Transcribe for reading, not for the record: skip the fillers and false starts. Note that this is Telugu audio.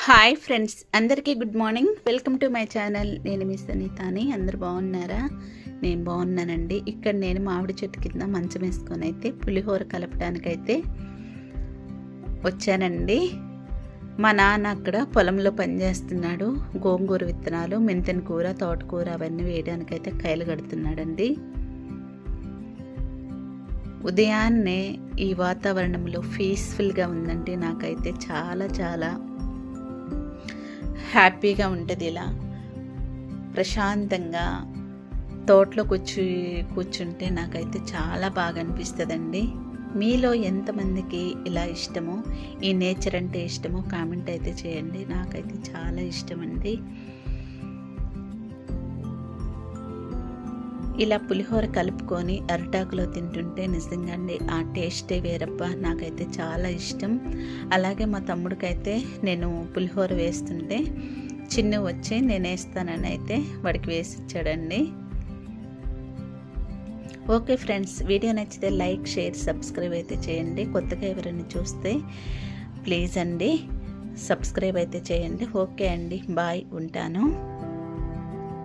హాయ్ ఫ్రెండ్స్, అందరికీ good morning. Welcome to my channel. నేను మీ సునీతాని. అందరు బాగున్నారా? నేను బాగున్నానండి. ఇక్కడ నేను మామిడి చెట్టు కింద మంచం వేసుకొని అయితే పులిహోర కలపడానికైతే వచ్చానండి. మా నాన్న అక్కడ పొలంలో పనిచేస్తున్నాడు. గోంగూర విత్తనాలు, మెంతెన కూర, తోటకూర అవన్నీ వేయడానికైతే కైలు కడుతున్నాడండి. ఉదయాన్నే ఈ వాతావరణంలో పీస్ఫుల్గా ఉందండి. నాకైతే చాలా చాలా హ్యాపీగా ఉంటుంది. ఇలా ప్రశాంతంగా తోటలో కూర్చుంటే నాకైతే చాలా బాగా అనిపిస్తుందండి. మీలో ఎంతమందికి ఇలా ఇష్టమో, ఈ నేచర్ అంటే ఇష్టమో కామెంట్ అయితే చేయండి. నాకైతే చాలా ఇష్టం అండి. ఇలా పులిహోర కలుపుకొని అరిటాకులో తింటుంటే నిజంగా అండి ఆ టేస్టే వేరబ్బా. నాకైతే చాలా ఇష్టం. అలాగే మా తమ్ముడికైతే నేను పులిహోర వేస్తుంటే చిన్ను వచ్చి నేను వేస్తానని అయితే వాడికి వేసిచ్చాడండి. ఓకే ఫ్రెండ్స్, వీడియో నచ్చితే లైక్, షేర్, సబ్స్క్రైబ్ అయితే చేయండి. కొత్తగా ఎవరైనా చూస్తే ప్లీజ్ అండి సబ్స్క్రైబ్ అయితే చేయండి. ఓకే అండి, బాయ్, ఉంటాను.